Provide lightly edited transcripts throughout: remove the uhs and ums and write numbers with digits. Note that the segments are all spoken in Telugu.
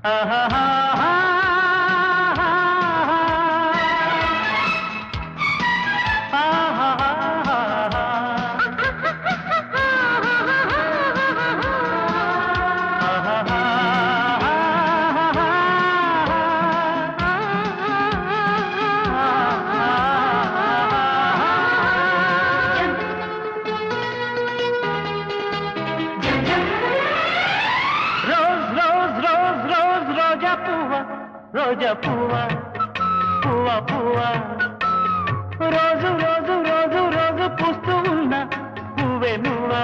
ఆహాహా రోజా పువ్వా పువ్వా పువ్వా రోజు రోజు రోజు రోజు పూస్తూ ఉన్నా పువ్వే నువ్వా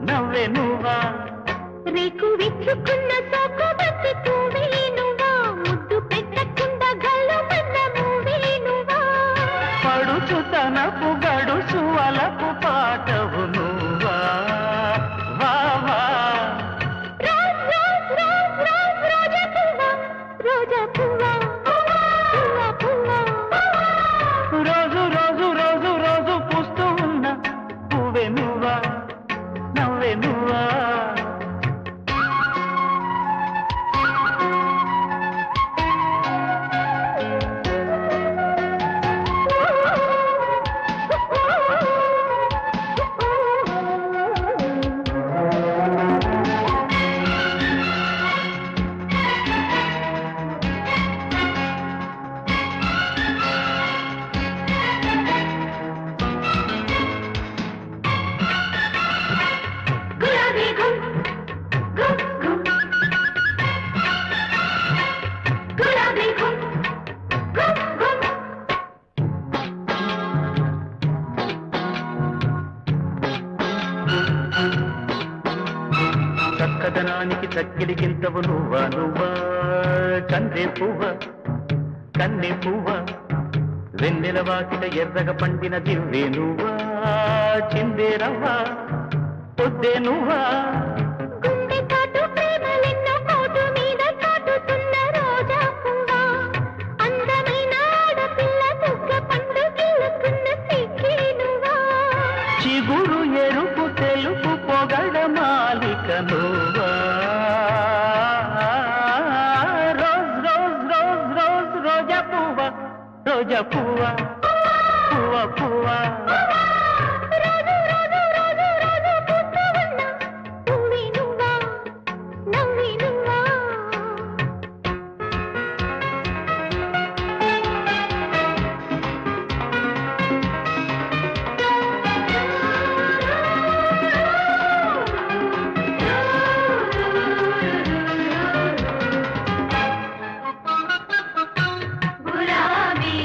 నవ్వే నువ్వా రేకు విచ్చుకున్న సోకు బతి పువ్వే నువ్వా ముద్దు పెట్టకుండా గల్లు మన్న పువ్వే నువ్వా పడుచు తనపు గడుసు అలపు పాటవు నువ్వా వా వా రోజా పువ్వా పువ్వా పువ్వా రోజు రోజు రోజు రోజు పూస్తూ ఉన్నా పువ్వే నువ్వా నవ్వే నువ్వా చక్కదనానికి చక్కిలిగింతవు నువ్వా నువ్వా కందే పువ్వ కన్నె పువ్వ వెన్నెల వాకిట ఎర్రగ పండిన దివ్వే నువ్వా చిందే రవ్వా పొద్దే నువ్వా గుండె కాటు ప్రేమలెన్నో కోటు మీద కాటుతున్న రోజా పువ్వా అందమైన ఆడపిల్ల బుగ్గ పండు గిల్లుకున్న సిక్కే నువ్వా చిగురు ఎరుపు తెలుపు పొగడ మాలిక నువ్వా రోజ్ రోజ్ రోజ్ రోజ్ రోజా పువ్వ రోజా పువ్వ పువ్వ పువ్వ రోజు రోజు రోజు రోజు పూస్తూ ఉన్నా పువ్వే నువ్వా నవ్వే నువ్వా గులాబీ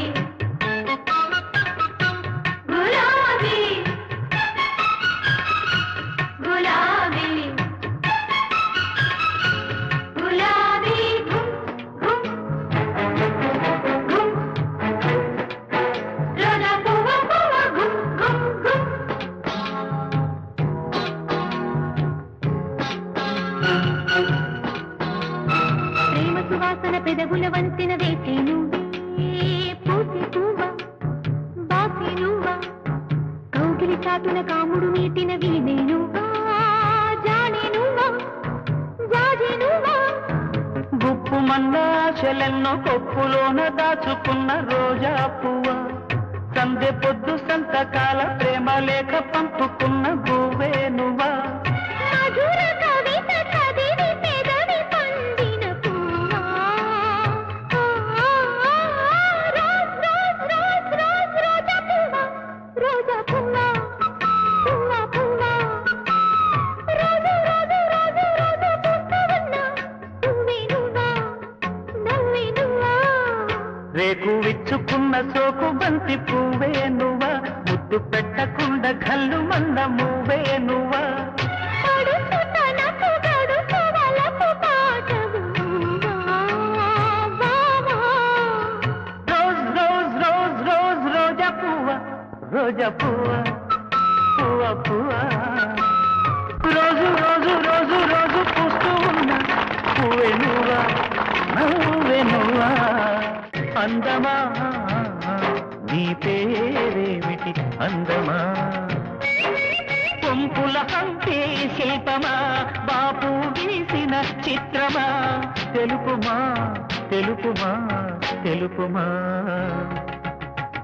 గులాబీ గులాబీ గులాబీ గుమ్ గుమ్ గుమ్ రోజా పువ్వ పువ్వ గుమ్ గుమ్ గుమ్ ప్రేమ సువాసన పెదవుల వంతెన వేసే నువ్వే పూసే పువ్వ బాసే నువ్వా కౌగిలి చాటున కాముడు మీటిన వీణే నువ్వా జానే నువ్వా జాజే నువ్వా గుప్పు మన్నాశలెన్నో కొప్పులోన దాచుకున్న రోజా పువ్వ సందె పొద్దు సంతకాల ప్రేమ లేఖ పంపుకున్న గువ్వే నువ్వా మధుర కవిత చదివి పెదవి పండిన పువ్వా రోజ్ రోజ్ రోజ్ రోజ్ రోజా పువ్వా రోజా పువ్వా పువ్వా పువ్వా రోజు రోజు రోజు రోజు పూస్తూ ఉన్నా పువ్వే నువ్వా నవ్వే నువ్వా రేకు విచ్చుకున్న సోకు బంతి పువ్వే నువ్వా ముద్దు పెట్టకుండా గల్లు మంద మువ్వే నువ్వా పడుచు తనపు గడుసు వలపు పాటవు నువ్వా బావా రోజ్ రోజ్ రోజ్ రోజ్ రోజా పువ్వ రోజా పువ్వ పువ్వ పువ్వ రోజు రోజు రోజు రోజు పూస్తూ ఉన్నా పువ్వే నువ్వా నవ్వే నువ్వా అందమా నీ పేరేమిటి అందమా పొంపుల హంపే శిల్పమా బాపు గీసిన చిత్రమా తెలుపుమా తెలుపుమా తెలుపుమా